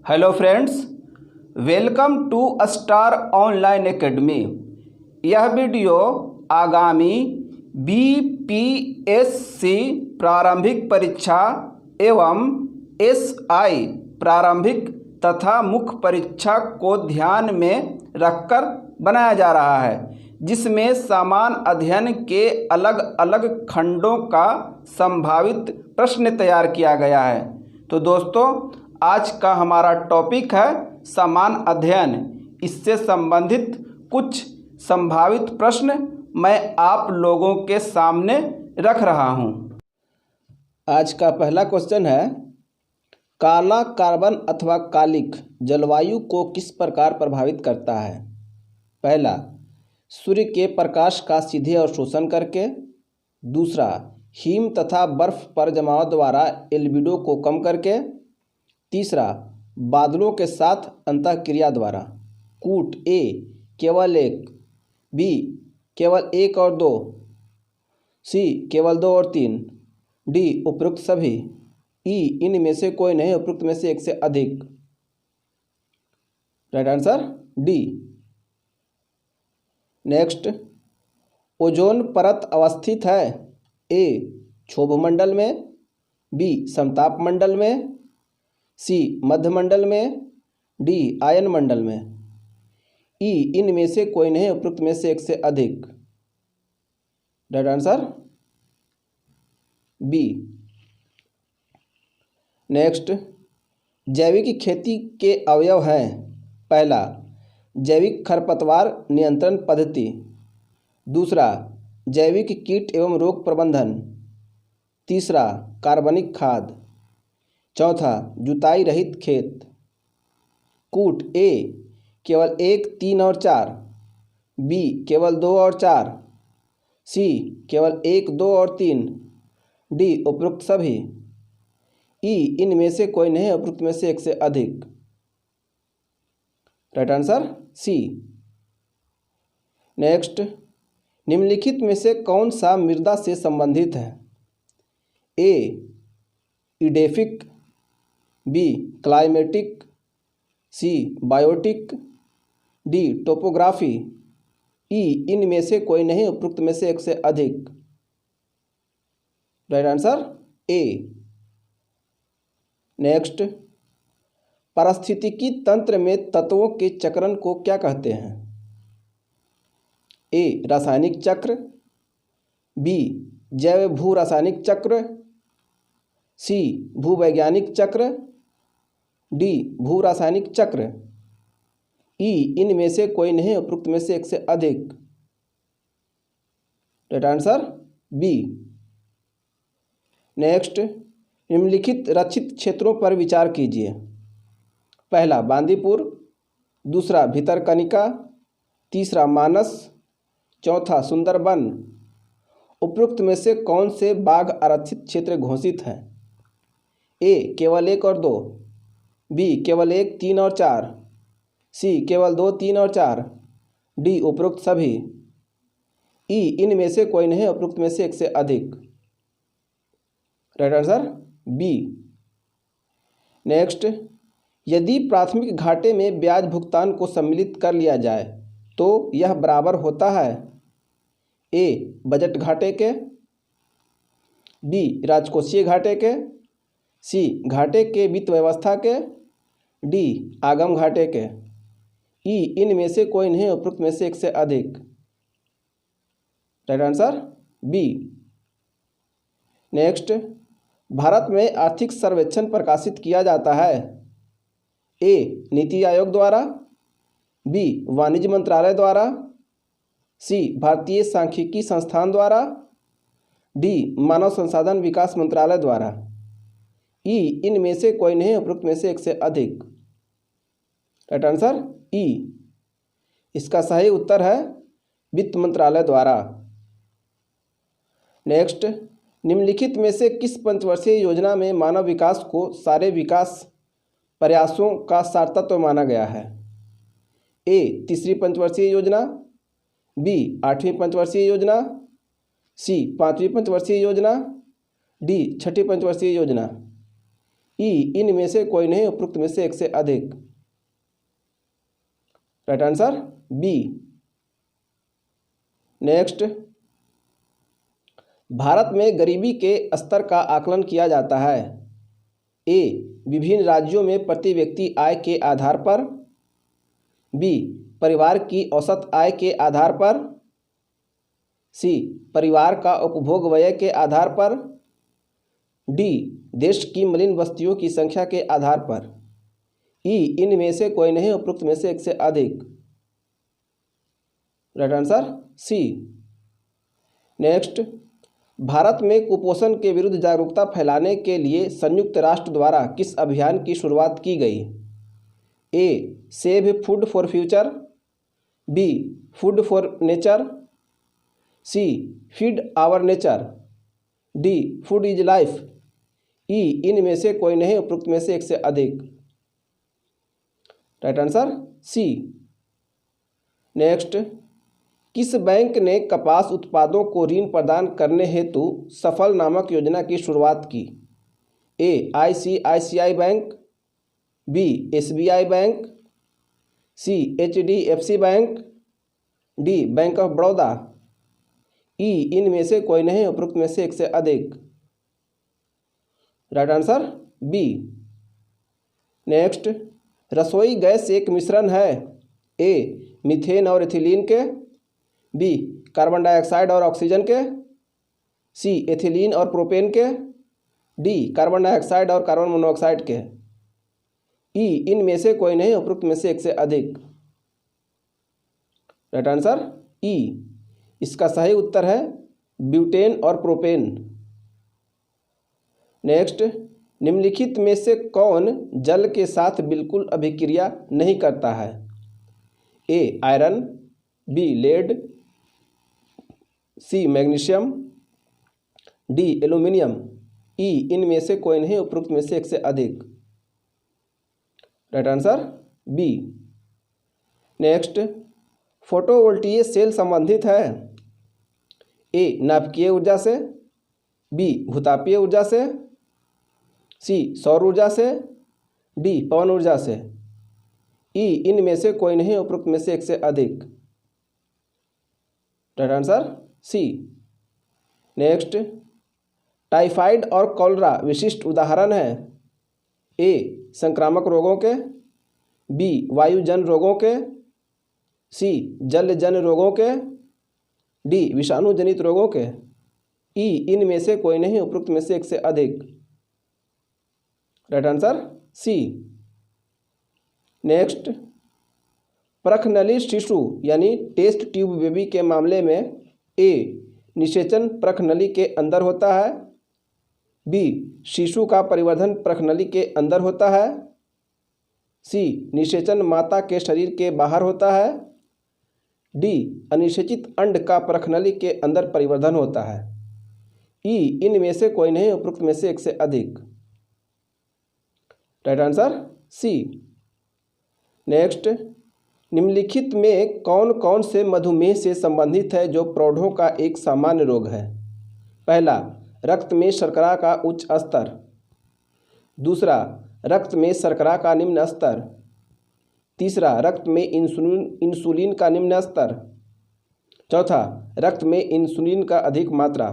Hello friends, welcome to Star Online Academy. यह video आगामी BPSC प्रारंभिक परीक्षा एवं एसआई प्रारंभिक तथा मुख्य परीक्षा को ध्यान में रखकर बनाया जा रहा है, जिसमें समान अध्ययन के अलग अलग खंडों का संभावित प्रश्न तैयार किया गया है। तो दोस्तों, आज का हमारा टॉपिक है समान अध्ययन। इससे संबंधित कुछ संभावित प्रश्न मैं आप लोगों के सामने रख रहा हूं। आज का पहला क्वेश्चन है, काला कार्बन अथवा कालिख जलवायु को किस प्रकार प्रभावित करता है? पहला, सूर्य के प्रकाश का सीधे अवशोषण करके। दूसरा, हिम तथा बर्फ पर जमाव द्वारा एल्बिडो को कम करके। तीसरा, बादलों के साथ अंतःक्रिया द्वारा। कूट ए केवल एक, बी केवल एक और दो, सी केवल दो और तीन, डी उपरोक्त सभी, ई इनमें से कोई नहीं, उपरोक्त में से एक से अधिक। Right answer D. Next, ozone परत अवस्थित है ए क्षोभमंडल में, बी समताप मंडल में, सी मध्यमंडल में, डी आयन मंडल में, ई इनमें से कोई नहीं, उपरोक्त में से एक से अधिक। Right answer B. नेक्स्ट, जैविक खेती के अवयव हैं। पहला, जैविक खरपतवार नियंत्रण पद्धति। दूसरा, जैविक कीट एवं रोग प्रबंधन। तीसरा, कार्बनिक खाद। चौथा, जुताई रहित खेत। कूट ए केवल एक, तीन और चार, बी केवल दो और चार, सी केवल एक, दो और तीन, डी उपरोक्त सभी, ई इनमें से कोई नहीं, उपरोक्त में से एक से अधिक। Right answer C. नेक्स्ट, निम्नलिखित में से कौन सा मृदा से संबंधित है? ए इडेफिक, बी क्लाइमेटिक, सी बायोटिक, डी टोपोग्राफी, ई इनमें से कोई नहीं, उपरोक्त में से एक से अधिक। Right answer A. नेक्स्ट, पारिस्थितिकी तंत्र में तत्वों के चक्रण को क्या कहते हैं? ए रासायनिक चक्र, बी जैव भू रासायनिक चक्र, सी भूवैज्ञानिक चक्र, डी भू रासायनिक चक्र, ई इनमें से कोई नहीं, उपरोक्त में से एक से अधिक। Right answer B. नेक्स्ट, निम्नलिखित रक्षित क्षेत्रों पर विचार कीजिए। पहला, बांदीपुर। दूसरा, भितरकनिका। तीसरा, मानस। चौथा, सुंदरबन। उपरोक्त में से कौन से बाघ आरक्षित क्षेत्र घोषित हैं? ए केवल एक और दो, बी केवल एक, तीन और चार, सी केवल दो, तीन और चार, डी उपरोक्त सभी, ई इनमें से कोई नहीं, उपरोक्त में से एक से अधिक। Right answer B. नेक्स्ट, यदि प्राथमिक घाटे में ब्याज भुगतान को सम्मिलित कर लिया जाए तो यह बराबर होता है? ए बजट घाटे के, बी राजकोषीय घाटे के, सी घाटे के वित्त व्यवस्था के, डी आगम घाटे के, ई इनमें से कोई नहीं, उपरोक्त में से एक से अधिक। Right answer B. Next, Bharat में आर्थिक सर्वेक्षण प्रकाशित किया जाता है ए नीति आयोग द्वारा, बी वाणिज्य मंत्रालय द्वारा, सी भारतीय सांख्यिकी संस्थान द्वारा, डी मानव संसाधन विकास मंत्रालय द्वारा, ई इनमें से कोई नहीं, उपरोक्त में से एक से अधिक। राइट आंसर ई। इसका सही उत्तर है वित्त मंत्रालय द्वारा। नेक्स्ट, निम्नलिखित में से किस पंचवर्षीय योजना में मानव विकास को सारे विकास प्रयासों का सारतत्व माना गया है? ए तीसरी पंचवर्षीय योजना, बी आठवीं पंचवर्षीय योजना, सी पांचवी पंचवर्षीय योजना, डी छठी पंचवर्षीय योजना, ई इनमें से कोई नहीं, उपरोक्त में से एक से अधिक। Right answer B. Next, Bharat में गरीबी के स्तर का आकलन किया जाता है। ए, विभिन्न राज्यों में प्रति व्यक्ति आय के आधार पर। बी, परिवार की औसत आय के आधार पर। सी, परिवार का उपभोग व्यय के आधार पर। डी, देश की मलिन बस्तियों की संख्या के आधार पर। ई इनमें से कोई नहीं, उपरोक्त में से एक से अधिक। Right answer C. Next, Bharat में कुपोषण के विरुद्ध जागरूकता फैलाने के लिए संयुक्त राष्ट्र द्वारा किस अभियान की शुरुआत की गई? A, save food for future. B, food for nature. C, feed our nature. D, food is life. E इनमें से कोई नहीं, उपरोक्त में से एक से अधिक। Right answer C. नेक्स्ट, किस बैंक ने कपास उत्पादों को ऋण प्रदान करने हेतु सफल नामक योजना की शुरुआत की? A, ICICI bank. B, SBI bank. C, HDFC bank. D, bank of Baroda. E इनमें से कोई नहीं, उपरोक्त में से एक से अधिक। Right answer B. नेक्स्ट, रसोई गैस एक मिश्रण है। ए, मीथेन और एथिलीन के। बी, कार्बन डाइऑक्साइड और ऑक्सीजन के। सी, एथिलीन और प्रोपेन के। डी, कार्बन डाइऑक्साइड और कार्बन मोनोऑक्साइड के। ई इनमें से कोई नहीं, उपरोक्त में से एक से अधिक। राइट आंसर ई। इसका सही उत्तर है ब्यूटेन और प्रोपेन। नेक्स्ट, निम्नलिखित में से कौन जल के साथ बिल्कुल अभिक्रिया नहीं करता है? A, iron. B, lead. C, magnesium. D, aluminium. E इनमें से कोई नहीं, उपरोक्त में से एक से अधिक। Right answer B. नेक्स्ट, फोटोवोल्टीय सेल संबंधित है। ए, नाभिकीय ऊर्जा से। बी, भूतापीय ऊर्जा से। सी, सौर ऊर्जा से। डी, पवन ऊर्जा से। ई इनमें से कोई नहीं, उपरोक्त में से एक से अधिक। Right answer C. Next, typhoid और कॉलरा विशिष्ट उदाहरण है। ए, संक्रामक रोगों के। बी, वायुजन रोगों के। सी, जलजन रोगों के। डी, विषाणु जनित रोगों के। ई इनमें से कोई नहीं, उपरोक्त में से एक से अधिक। Right answer C. नेक्स्ट, प्रखनली शिशु यानी टेस्ट ट्यूब बेबी के मामले में ए, निषेचन प्रखनली के अंदर होता है। बी, शिशु का परिवर्धन प्रखनली के अंदर होता है। सी, निषेचन माता के शरीर के बाहर होता है। डी, अनिषेचित अंड का प्रखनली के अंदर परिवर्धन होता है। ई इनमें से कोई नहीं, उपरोक्त में से एक से अधिक। Right answer C. नेक्स्ट, निम्नलिखित में कौन कौन से मधुमेह से संबंधित है जो प्रौढ़ों का एक सामान्य रोग है? पहला, रक्त में शर्करा का उच्च स्तर। दूसरा, रक्त में शर्करा का निम्न स्तर। तीसरा, रक्त में इंसुलिन का निम्न स्तर। चौथा, रक्त में इंसुलिन का अधिक मात्रा।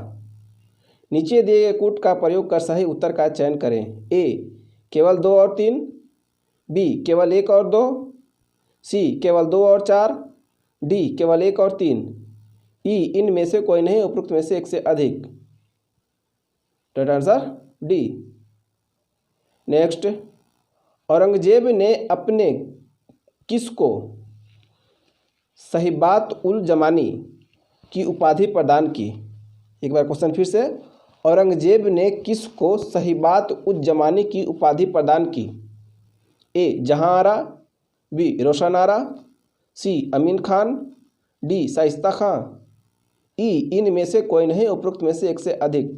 नीचे दिए गए कूट का प्रयोग कर सही उत्तर का चयन करें। ए, केवल 2 और 3। बी, केवल 1 और 2। सी, केवल 2 और 4। डी, केवल 1 और 3। ई इनमें से कोई नहीं, उपरोक्त में से एक से अधिक। Right answer D. Next, Aurangzeb ने अपने किसको सहीबात उल जमानी की उपाधि प्रदान की? एक बार क्वेश्चन फिर से, औरंगजेब ने किसको सहीबात उल जमानी की उपाधि प्रदान की? ए, जहांआरा। बी, रोशन आरा। सी, अमीन खान। डी, शाइस्ता खां। ई इनमें से कोई नहीं, उपरोक्त में से एक से अधिक।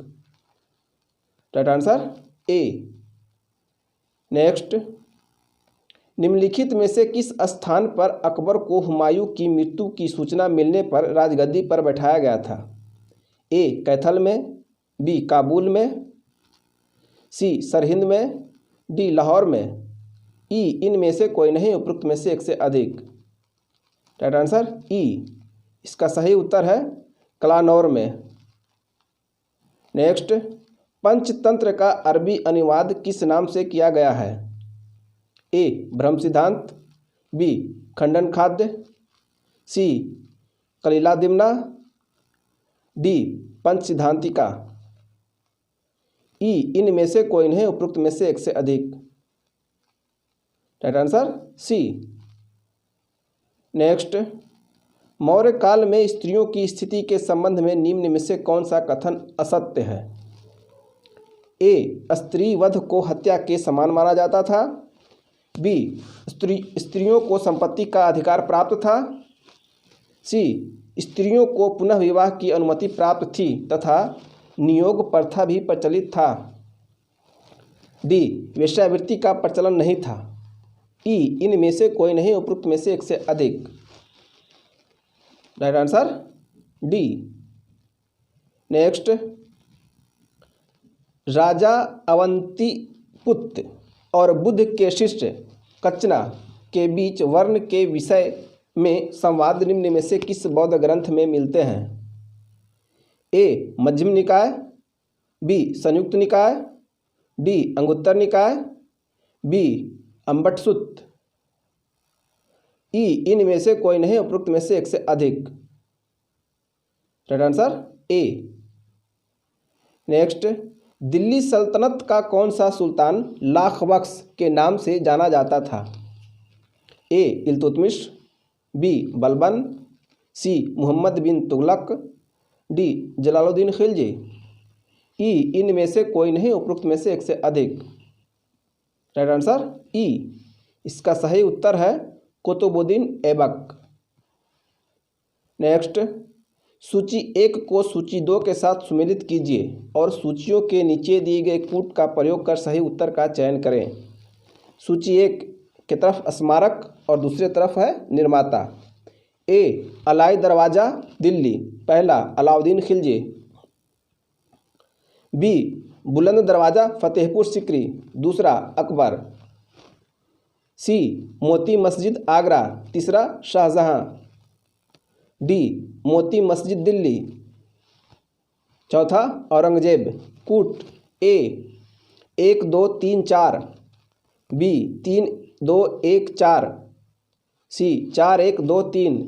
Right answer A. नेक्स्ट, निम्नलिखित में से किस स्थान पर अकबर को हुमायूं की मृत्यु की सूचना मिलने पर राजगद्दी पर बैठाया गया था? ए, कैथल में। बी, काबुल में। सी, सरहिंद में। डी लाहौर में, ई इनमें से कोई नहीं, उपरोक्त में से एक से अधिक। राइट आंसर ई। इसका सही उत्तर है कलानौर में। नेक्स्ट, पंचतंत्र का अरबी अनुवाद किस नाम से किया गया है? ए ब्रह्म सिद्धांत, बी खंडन खाद्य, सी कलीला दिमना, डी पंच सिद्धांतिका। ई इनमें से कोई नहीं, उपरोक्त में से एक से अधिक। Right answer C. Next, Maurya काल में स्त्रियों की स्थिति के संबंध में निम्न में से कौन सा कथन असत्य है? ए स्त्री वध को हत्या के समान माना जाता था, बी स्त्रियों को संपत्ति का अधिकार प्राप्त था, सी स्त्रियों को पुनः विवाह की अनुमति प्राप्त थी तथा नियोग प्रथा भी प्रचलित था, डी वेश्यावृत्ति का प्रचलन नहीं था। ई इनमें से कोई नहीं, उपरोक्त में से एक से अधिक। Right answer D. नेक्स्ट, राजा अवंतीपुत्र और बुद्ध के शिष्य कचना के बीच वर्ण के विषय में संवाद निम्न में से किस बौद्ध ग्रंथ में मिलते हैं? ए मध्यम निकाय, बी संयुक्त निकाय, डी अंगुत्तर निकाय, बी अम्बटसूत्र। ई इनमें से कोई नहीं, उपरोक्त में से एक से अधिक। Right answer A. Next, Delhi सल्तनत का कौन सा सुल्तान लाख बख्श के नाम से जाना जाता था? ए इल्तुतमिश, बी बलबन, सी मोहम्मद बिन तुगलक, डी जलालुद्दीन खिलजी। ई इनमें से कोई नहीं, उपरोक्त में से एक से अधिक। राइट आंसर ई। इसका सही उत्तर है कुतुबुद्दीन ऐबक। नेक्स्ट, सूची 1 को सूची 2 के साथ सुमेलित कीजिए और सूचियों के नीचे दिए गए कूट का प्रयोग कर सही उत्तर का चयन करें। सूची 1 की तरफ स्मारक और दूसरे तरफ है निर्माता। ए अलाई दरवाज़ा दिल्ली, पहला अलाउद्दीन खिलजी, बी बुलंद दरवाज़ा फतेहपुर सिकरी, दूसरा अकबर, सी मोती मस्जिद आगरा, तीसरा शाहजहां, डी मोती मस्जिद दिल्ली, चौथा औरंगजेब। कूट ए 1 2 3 4, बी 3 2 1 4, सी 4 1 2 3,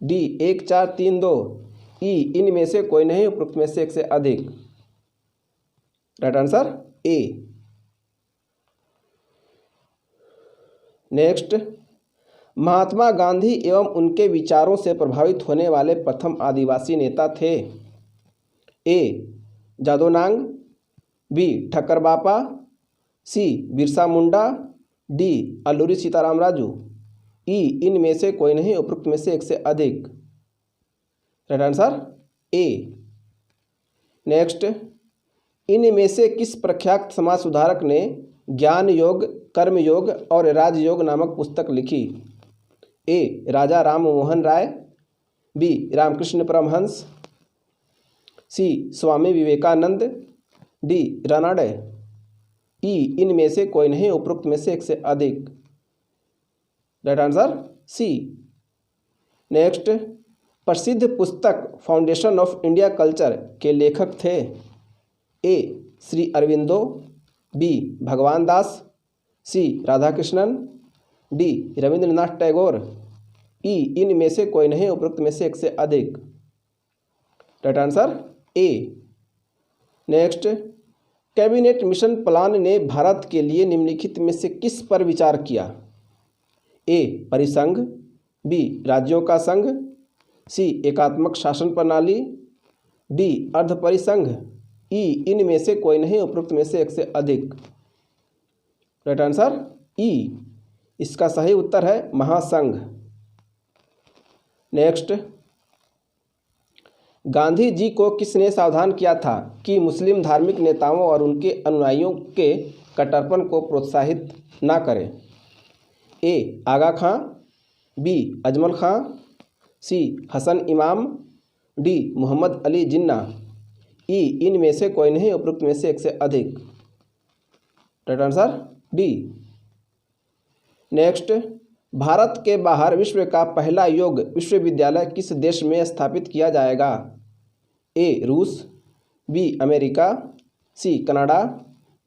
डी 1 4 3 2। ई इनमें से कोई नहीं, उपरोक्त में से एक से अधिक। Right answer A. Next, Mahatma Gandhi एवं उनके विचारों से प्रभावित होने वाले प्रथम आदिवासी नेता थे? ए जादोनांग, बी ठक्कर बापा, सी बिरसा मुंडा, डी अल्लूरी सीताराम राजू। ई इनमें से कोई नहीं, उपरोक्त में से एक से अधिक। Right answer A. नेक्स्ट, इनमें से किस प्रख्यात समाज सुधारक ने ज्ञान योग, कर्म योग और राजयोग नामक पुस्तक लिखी? ए राजा राम मोहन राय, बी रामकृष्ण परमहंस, सी स्वामी विवेकानंद, डी रानाडे। ई इनमें से कोई नहीं, उपरोक्त में से एक से अधिक। Right answer C. नेक्स्ट, प्रसिद्ध पुस्तक फाउंडेशन ऑफ इंडिया कल्चर के लेखक थे? ए श्री अरविंदो, बी भगवान दास, सी राधाकृष्णन, डी रविंद्रनाथ टैगोर। ई इनमें से कोई नहीं, उपरोक्त में से एक से अधिक। Right answer A. Next, cabinet mission plan ने भारत के लिए निम्नलिखित में से किस पर विचार किया? ए परिसंघ, बी राज्यों का संघ, सी एकात्मक शासन प्रणाली, डी अर्ध परिसंघ। ई इनमें से कोई नहीं, उपरोक्त में से एक से अधिक। राइट आंसर ई। इसका सही उत्तर है महासंघ। नेक्स्ट, गांधी जी को किसने सावधान किया था कि मुस्लिम धार्मिक नेताओं और उनके अनुयायियों के कट्टरपन को प्रोत्साहित ना करें? ए आगा खां, बी अजमल खां, सी हसन इमाम, डी मोहम्मद अली जिन्ना। ई इनमें से कोई नहीं, उपरोक्त में से एक से अधिक। Right answer D. Next, Bharat के बाहर विश्व का पहला योग विश्वविद्यालय किस देश में स्थापित किया जाएगा? ए रूस, B America, C Canada,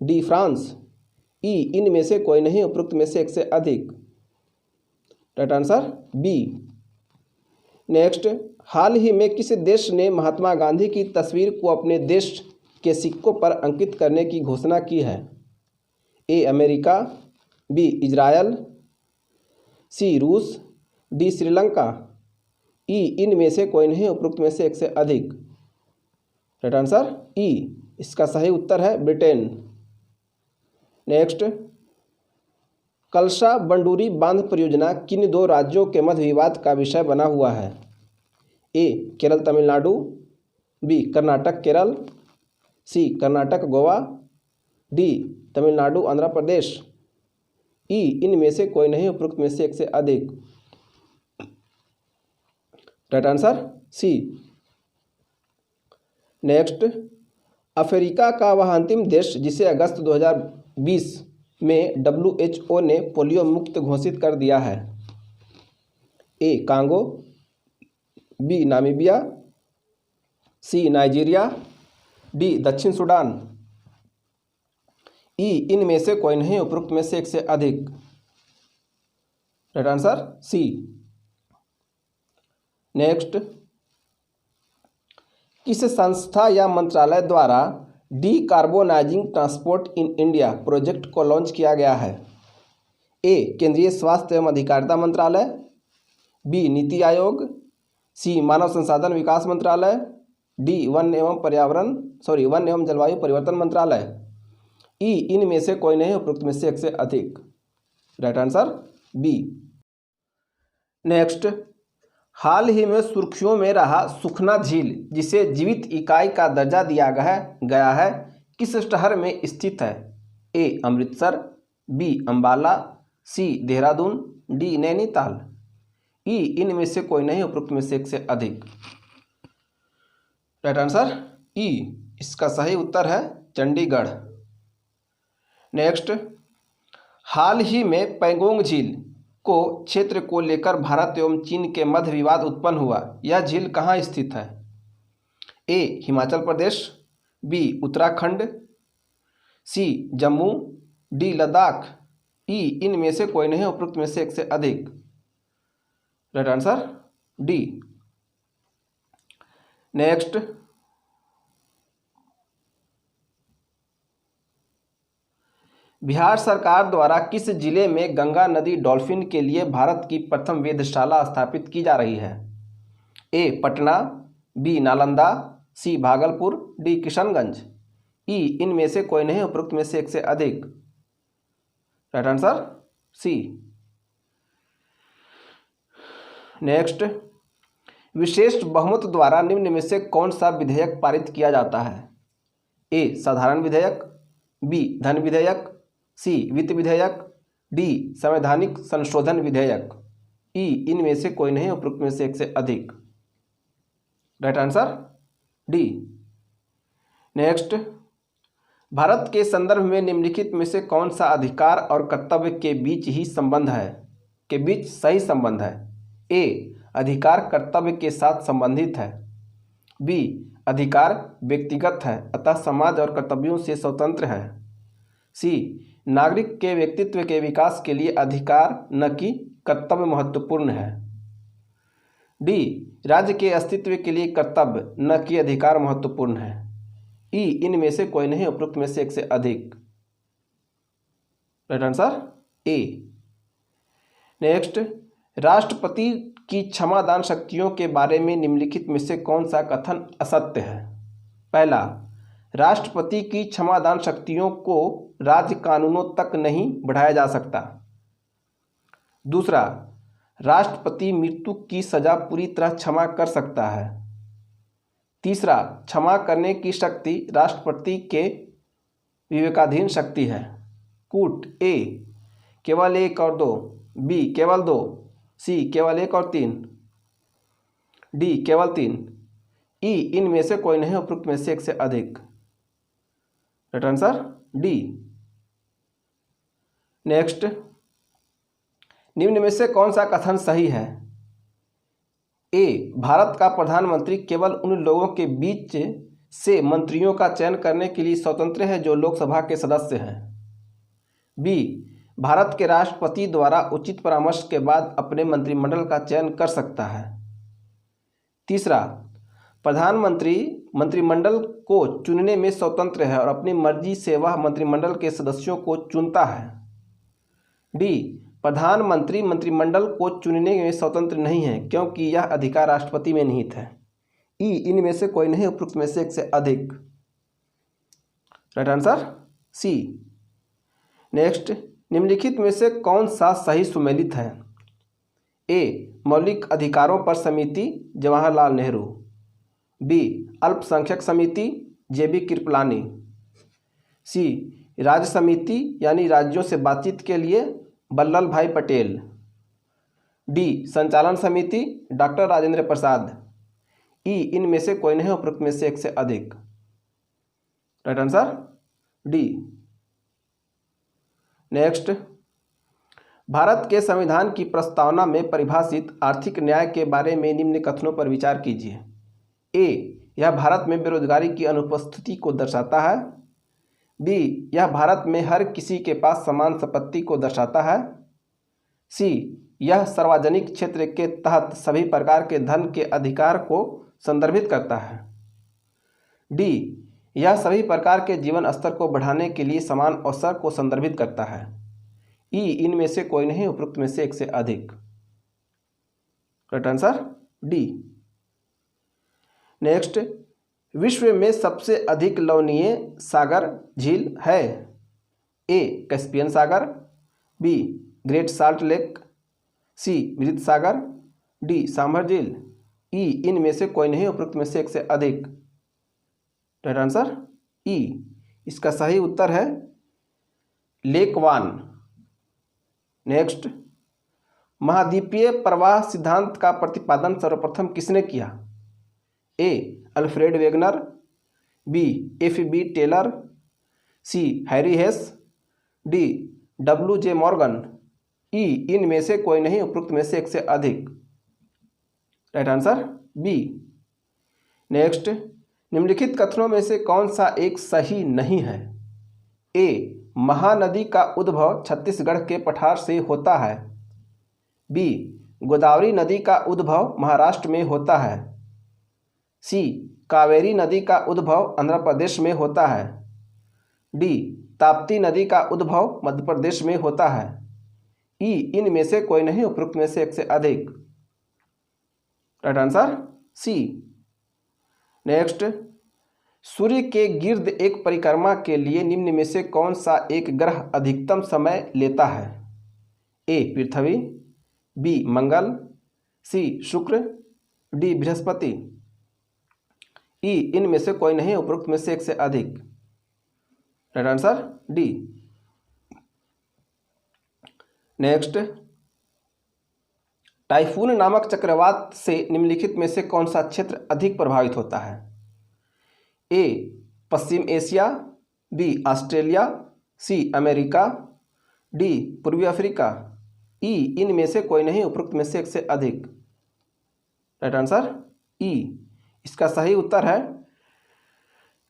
D France, E इनमें से कोई नहीं, उपरोक्त में से एक से अधिक। Right answer B. नेक्स्ट, हाल ही में किस देश ने महात्मा गांधी की तस्वीर को अपने देश के सिक्कों पर अंकित करने की घोषणा की है? ए अमेरिका, बी इजरायल, सी रूस, डी श्रीलंका, ई इनमें से कोई नहीं, उपरोक्त में से एक से अधिक। राइट आंसर ई। इसका सही उत्तर है ब्रिटेन। नेक्स्ट, कलसा बंडूरी बांध परियोजना किन दो राज्यों के मध्य विवाद का विषय बना हुआ है? ए केरल तमिलनाडु, बी कर्नाटक केरल, सी कर्नाटक गोवा, डी तमिलनाडु आंध्र प्रदेश, ई इनमें से कोई नहीं, उपरोक्त में से एक से अधिक। Right answer C. Next, Africa का वह अंतिम देश जिसे अगस्त 2020 में WHO ने पोलियो मुक्त घोषित कर दिया है? ए कांगो, बी नामीबिया, सी नाइजीरिया, डी दक्षिण सूडान, ई इनमें से कोई नहीं, उपरोक्त में से एक से अधिक। Right answer C. नेक्स्ट, किस संस्था या मंत्रालय द्वारा decarbonising transport in India project को लॉन्च किया गया है? ए केंद्रीय स्वास्थ्य एवं अधिकारिता मंत्रालय, बी नीति आयोग, सी मानव संसाधन विकास मंत्रालय, डी वन एवं जलवायु परिवर्तन मंत्रालय, ई इनमें से कोई नहीं, उपरोक्त में से एक से अधिक। Right answer B. नेक्स्ट, हाल ही में सुर्खियों में रहा सुखना झील जिसे जीवित इकाई का दर्जा दिया गया है किस शहर में स्थित है? ए अमृतसर, बी अंबाला, सी देहरादून, डी नैनीताल, ई इनमें से कोई नहीं, उपरोक्त में से एक से अधिक। राइट आंसर ई। इसका सही उत्तर है चंडीगढ़। नेक्स्ट, हाल ही में पैंगोंग झील को क्षेत्र को लेकर भारत एवं चीन के मध्य विवाद उत्पन्न हुआ। यह झील कहाँ स्थित है? ए हिमाचल प्रदेश, बी उत्तराखंड, सी जम्मू, डी लद्दाख, ई इनमें से कोई नहीं, उपरोक्त में से एक से अधिक। Right answer D. Next, Bihar सरकार द्वारा किस जिले में गंगा नदी डॉल्फिन के लिए भारत की प्रथम वेधशाला स्थापित की जा रही है? ए पटना, बी नालंदा, सी भागलपुर, डी किशनगंज, ई इनमें से कोई नहीं, उपरोक्त में से एक से अधिक। Right answer C. नेक्स्ट, विशेष बहुमत द्वारा निम्न में से कौन सा विधेयक पारित किया जाता है? ए साधारण विधेयक, बी धन विधेयक, सी वित्त विधेयक, डी संवैधानिक संशोधन विधेयक, ई इनमें से कोई नहीं, उपरोक्त में से एक से अधिक। Right answer D. Next, Bharat के संदर्भ में निम्नलिखित में से कौन सा अधिकार और कर्तव्य के बीच सही संबंध है? ए अधिकार कर्तव्य के साथ संबंधित है, बी अधिकार व्यक्तिगत है अतः समाज और कर्तव्यों से स्वतंत्र है, सी नागरिक के व्यक्तित्व के विकास के लिए अधिकार न कि कर्तव्य महत्वपूर्ण है, डी राज्य के अस्तित्व के लिए कर्तव्य न कि अधिकार महत्वपूर्ण है, ई इनमें से कोई नहीं, उपरोक्त में से एक से अधिक। Right answer A. नेक्स्ट, राष्ट्रपति की क्षमादान शक्तियों के बारे में निम्नलिखित में से कौन सा कथन असत्य है? पहला, राष्ट्रपति की क्षमादान शक्तियों को राज्य कानूनों तक नहीं बढ़ाया जा सकता। दूसरा, राष्ट्रपति मृत्यु की सजा पूरी तरह क्षमा कर सकता है। तीसरा, क्षमा करने की शक्ति राष्ट्रपति के विवेकाधीन शक्ति है। कूट ए केवल 1 और 2, बी केवल 2, सी केवल 1 और 3, डी केवल 3, ई इनमें से कोई नहीं, उपरोक्त में से एक से अधिक। Right answer D. नेक्स्ट, निम्न में से कौन सा कथन सही है? ए, भारत का प्रधानमंत्री केवल उन लोगों के बीच से मंत्रियों का चयन करने के लिए स्वतंत्र है जो लोकसभा के सदस्य हैं। बी, भारत के राष्ट्रपति द्वारा उचित परामर्श के बाद अपने मंत्रिमंडल का चयन कर सकता है। तीसरा, प्रधानमंत्री मंत्रिमंडल को चुनने में स्वतंत्र है और अपनी मर्जी से वह मंत्रिमंडल के सदस्यों को चुनता है। डी, प्रधानमंत्री मंत्रिमंडल को चुनने में स्वतंत्र नहीं है क्योंकि यह अधिकार राष्ट्रपति में निहित है। ई, इनमें से कोई नहीं, उपरोक्त में से एक से अधिक। Right answer C. नेक्स्ट, निम्नलिखित में से कौन सा सही सुमेलित है? ए, मौलिक अधिकारों पर समिति जवाहरलाल नेहरू। बी, अल्पसंख्यक समिति जेबी कृपलानी। सी, राज्य समिति यानी राज्यों से बातचीत के लिए वल्लभ भाई पटेल। डी, संचालन समिति डॉक्टर राजेंद्र प्रसाद। ई, इनमें से कोई नहीं, उपरोक्त में से एक से अधिक। Right answer D. Next, Bharat के संविधान की प्रस्तावना में परिभाषित आर्थिक न्याय के बारे में निम्न कथनों पर विचार कीजिए। ए, यह भारत में बेरोजगारी की अनुपस्थिति को दर्शाता है। बी, यह भारत में हर किसी के पास समान संपत्ति को दर्शाता है। सी, यह सार्वजनिक क्षेत्र के तहत सभी प्रकार के धन के अधिकार को संदर्भित करता है। डी, यह सभी प्रकार के जीवन स्तर को बढ़ाने के लिए समान अवसर को संदर्भित करता है। ई, इनमें से कोई नहीं, उपरोक्त में से एक से अधिक। Right answer D. नेक्स्ट, विश्व में सबसे अधिक लवणीय सागर झील है? ए, कैस्पियन सागर। B, great salt lake. C, मृत सागर। डी, सांभर झील। ई, इनमें से कोई नहीं, उपरोक्त में से एक से अधिक। राइट आंसर ई। इसका सही उत्तर है लेक वान। नेक्स्ट, महाद्वीपीय प्रवाह सिद्धांत का प्रतिपादन सर्वप्रथम किसने किया? A, Alfred Wegener. B, F B. Taylor. C, Harry Hess. D, W J. Morgan. E, इनमें से कोई नहीं, उपरोक्त में से एक से अधिक। Right answer B. नेक्स्ट, निम्नलिखित कथनों में से कौन सा एक सही नहीं है? ए, महानदी का उद्भव छत्तीसगढ़ के पठार से होता है। बी, गोदावरी नदी का उद्भव महाराष्ट्र में होता है। सी, कावेरी नदी का उद्भव आंध्र प्रदेश में होता है। डी, ताप्ती नदी का उद्भव मध्य प्रदेश में होता है। ई, इनमें से कोई नहीं, उपरोक्त में से एक से अधिक। Right answer C. नेक्स्ट, सूर्य के गिर्द एक परिक्रमा के लिए निम्न में से कौन सा एक ग्रह अधिकतम समय लेता है? ए, पृथ्वी। बी, मंगल। सी, शुक्र। डी, बृहस्पति। ई, इनमें से कोई नहीं, उपरोक्त में से एक से अधिक। Right answer D. Next, typhoon नामक चक्रवात से निम्नलिखित में से कौन सा क्षेत्र अधिक प्रभावित होता है? ए, पश्चिम Asia. B, Australia. C, America. D, पूर्वी अफ्रीका। ई, इनमें से कोई नहीं, उपरोक्त में से एक से अधिक। राइट आंसर ई। इसका सही उत्तर है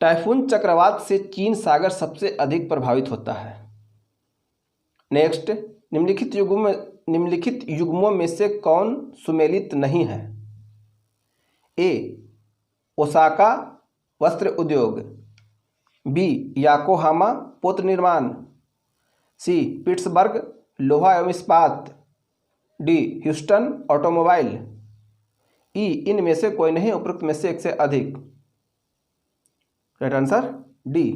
टाइफून चक्रवात से चीन सागर सबसे अधिक प्रभावित होता है। नेक्स्ट, निम्नलिखित युग्मों में से कौन सुमेलित नहीं है? ए, ओसाका वस्त्र उद्योग। बी, याकोहामा पोत निर्माण। सी, पिट्सबर्ग लोहा एवं इस्पात। D, Houston automobile. ई, इनमें से कोई नहीं, उपरोक्त में से एक से अधिक। Right answer D.